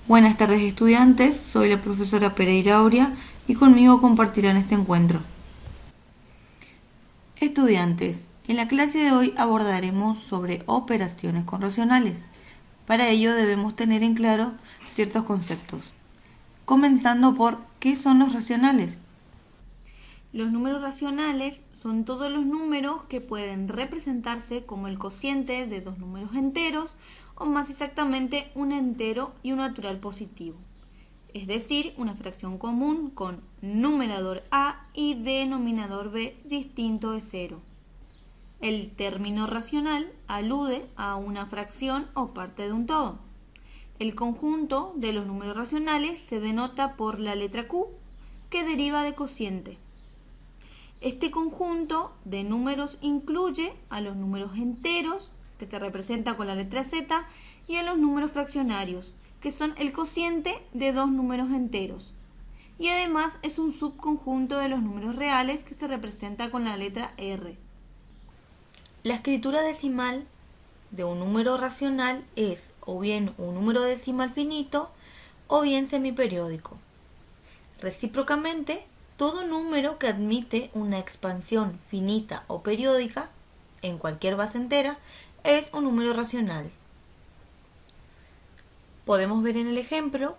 Buenas tardes estudiantes, soy la profesora Pereira Aurea y conmigo compartirán este encuentro. Estudiantes, en la clase de hoy abordaremos sobre operaciones con racionales. Para ello debemos tener en claro ciertos conceptos, comenzando por ¿qué son los racionales? Los números racionales son todos los números que pueden representarse como el cociente de dos números enteros o más exactamente un entero y un natural positivo. Es decir, una fracción común con numerador A y denominador B distinto de cero. El término racional alude a una fracción o parte de un todo. El conjunto de los números racionales se denota por la letra Q, que deriva de cociente. Este conjunto de números incluye a los números enteros, que se representa con la letra Z, y a los números fraccionarios, que son el cociente de dos números enteros. Y además es un subconjunto de los números reales que se representa con la letra R. La escritura decimal de un número racional es o bien un número decimal finito o bien semiperiódico. Recíprocamente, todo número que admite una expansión finita o periódica en cualquier base entera es un número racional. Podemos ver en el ejemplo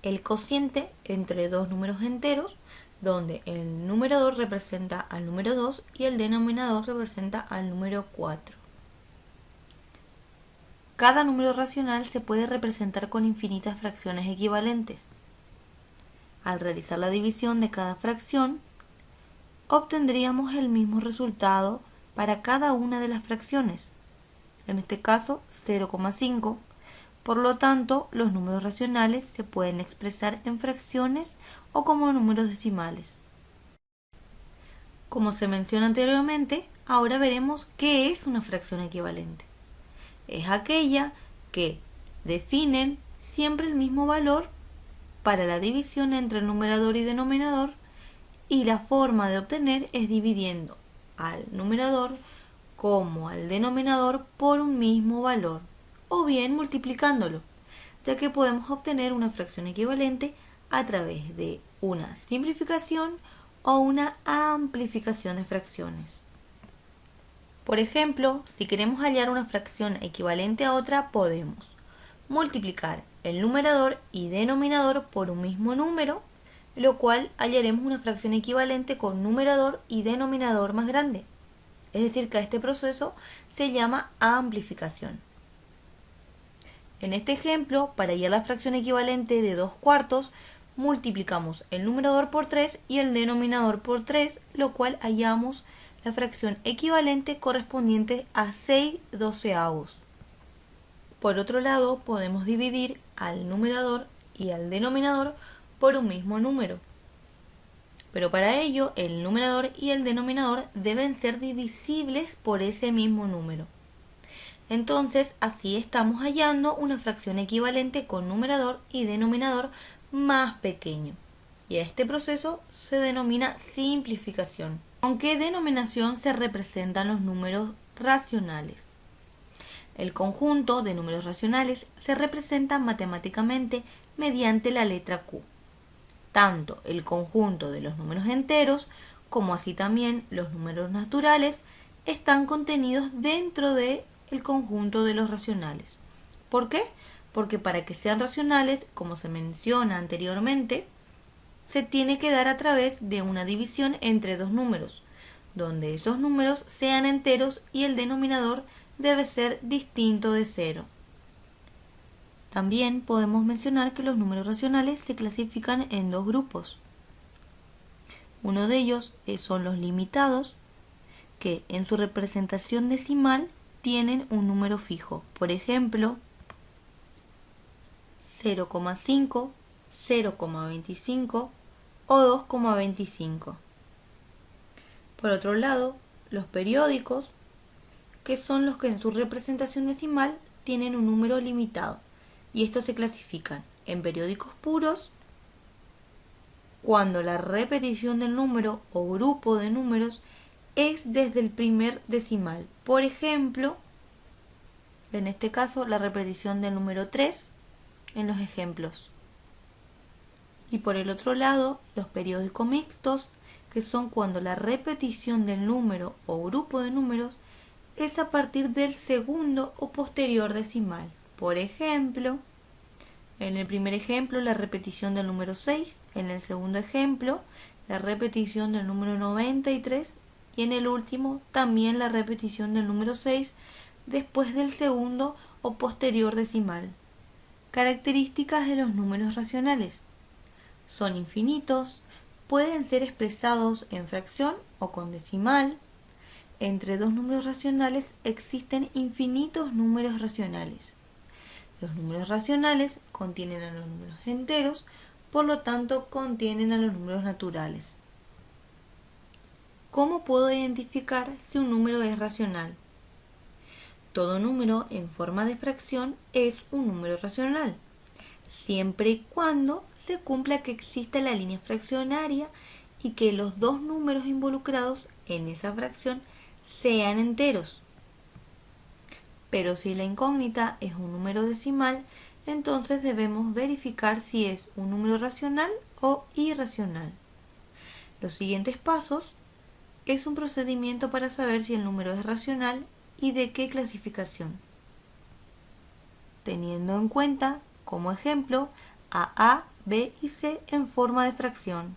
el cociente entre dos números enteros, donde el numerador representa al número 2 y el denominador representa al número 4. Cada número racional se puede representar con infinitas fracciones equivalentes. Al realizar la división de cada fracción, obtendríamos el mismo resultado para cada una de las fracciones, en este caso 0,5. Por lo tanto, los números racionales se pueden expresar en fracciones o como números decimales. Como se menciona anteriormente, ahora veremos qué es una fracción equivalente. Es aquella que definen siempre el mismo valor para la división entre numerador y denominador, y la forma de obtener es dividiendo al numerador como al denominador por un mismo valor, o bien multiplicándolo, ya que podemos obtener una fracción equivalente a través de una simplificación o una amplificación de fracciones. Por ejemplo, si queremos hallar una fracción equivalente a otra, podemos multiplicar el numerador y denominador por un mismo número, lo cual hallaremos una fracción equivalente con numerador y denominador más grande. Es decir, que a este proceso se llama amplificación. En este ejemplo, para hallar la fracción equivalente de 2 cuartos, multiplicamos el numerador por 3 y el denominador por 3, lo cual hallamos la fracción equivalente correspondiente a 6 doceavos. Por otro lado, podemos dividir al numerador y al denominador por un mismo número. Pero para ello, el numerador y el denominador deben ser divisibles por ese mismo número. Entonces, así estamos hallando una fracción equivalente con numerador y denominador más pequeño. Y a este proceso se denomina simplificación. ¿Con qué denominación se representan los números racionales? El conjunto de números racionales se representa matemáticamente mediante la letra Q. Tanto el conjunto de los números enteros como así también los números naturales están contenidos dentro del conjunto de los racionales. ¿Por qué? Porque para que sean racionales, como se menciona anteriormente, se tiene que dar a través de una división entre dos números, donde esos números sean enteros y el denominador debe ser distinto de cero. También podemos mencionar que los números racionales se clasifican en dos grupos. Uno de ellos son los limitados, que en su representación decimal tienen un número fijo. Por ejemplo, 0,5, 0,25 o 2,25. Por otro lado, los periódicos, que son los que en su representación decimal tienen un número limitado, y estos se clasifican en periódicos puros, cuando la repetición del número o grupo de números es desde el primer decimal. Por ejemplo, en este caso la repetición del número 3 en los ejemplos. Y por el otro lado, los periódicos mixtos, que son cuando la repetición del número o grupo de números es a partir del segundo o posterior decimal. Por ejemplo, en el primer ejemplo la repetición del número 6, en el segundo ejemplo la repetición del número 93 y en el último también la repetición del número 6 después del segundo o posterior decimal. Características de los números racionales. Son infinitos, pueden ser expresados en fracción o con decimal. Entre dos números racionales existen infinitos números racionales. Los números racionales contienen a los números enteros, por lo tanto contienen a los números naturales. ¿Cómo puedo identificar si un número es racional? Todo número en forma de fracción es un número racional, siempre y cuando se cumpla que exista la línea fraccionaria y que los dos números involucrados en esa fracción sean enteros. Pero si la incógnita es un número decimal, entonces debemos verificar si es un número racional o irracional. Los siguientes pasos es un procedimiento para saber si el número es racional y de qué clasificación, teniendo en cuenta como ejemplo a, b y c en forma de fracción.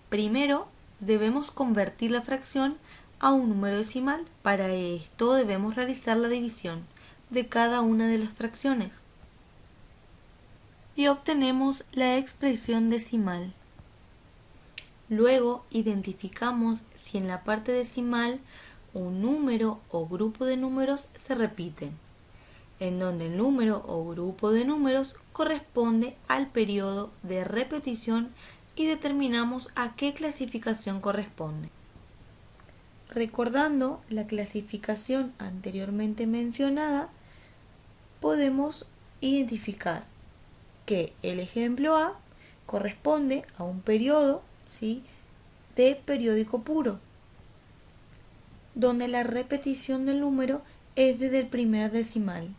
Primero, debemos convertir la fracción a un número decimal. Para esto debemos realizar la división de cada una de las fracciones y obtenemos la expresión decimal. Luego identificamos si en la parte decimal un número o grupo de números se repiten, en donde el número o grupo de números corresponde al periodo de repetición y determinamos a qué clasificación corresponde. Recordando la clasificación anteriormente mencionada, podemos identificar que el ejemplo A corresponde a un periodo, ¿sí?, de periódico puro, donde la repetición del número es desde el primer decimal.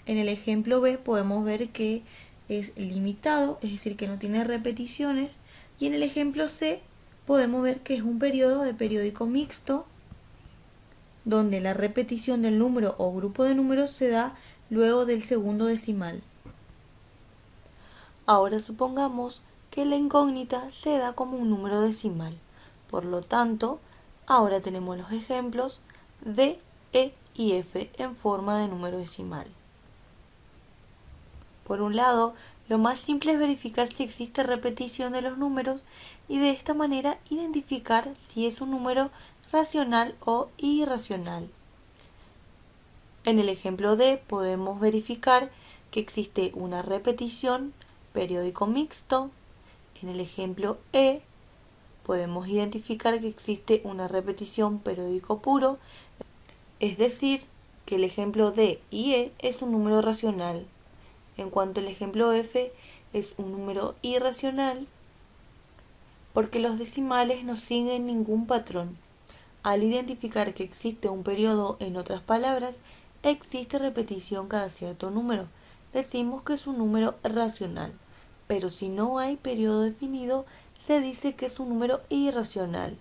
En el ejemplo B podemos ver que es limitado, es decir, que no tiene repeticiones, y en el ejemplo C podemos ver que es un periodo de periódico mixto, donde la repetición del número o grupo de números se da luego del segundo decimal. Ahora supongamos que la incógnita se da como un número decimal. Por lo tanto, ahora tenemos los ejemplos D, E y F en forma de número decimal. Por un lado, lo más simple es verificar si existe repetición de los números y de esta manera identificar si es un número racional o irracional. En el ejemplo D podemos verificar que existe una repetición periódico mixto. En el ejemplo E podemos identificar que existe una repetición periódico puro, es decir, que el ejemplo D y E es un número racional. En cuanto al ejemplo F es un número irracional porque los decimales no siguen ningún patrón. Al identificar que existe un periodo, en otras palabras, existe repetición cada cierto número, decimos que es un número racional. Pero si no hay periodo definido, se dice que es un número irracional.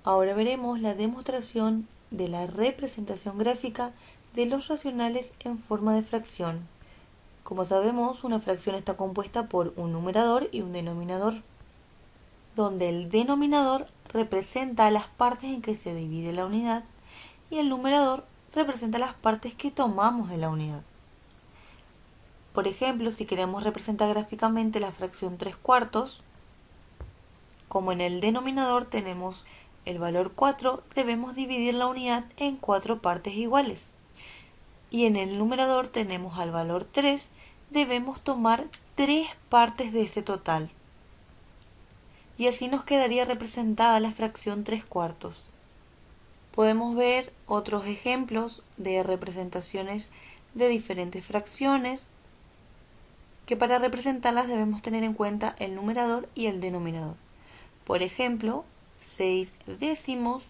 Ahora veremos la demostración de la representación gráfica de los racionales en forma de fracción. Como sabemos, una fracción está compuesta por un numerador y un denominador, donde el denominador representa las partes en que se divide la unidad y el numerador representa las partes que tomamos de la unidad. Por ejemplo, si queremos representar gráficamente la fracción 3/4, como en el denominador tenemos el valor 4, debemos dividir la unidad en 4 partes iguales. Y en el numerador tenemos al valor 3, debemos tomar 3 partes de ese total. Y así nos quedaría representada la fracción 3/4. Podemos ver otros ejemplos de representaciones de diferentes fracciones, que para representarlas debemos tener en cuenta el numerador y el denominador. Por ejemplo, 6 décimos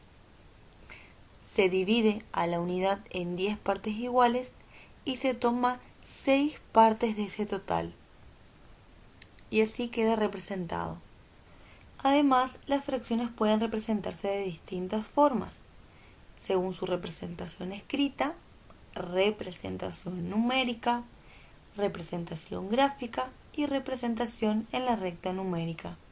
se divide a la unidad en 10 partes iguales y se toma 6 partes de ese total. y así queda representado. Además, las fracciones pueden representarse de distintas formas, según su representación escrita, representación numérica, representación gráfica y representación en la recta numérica.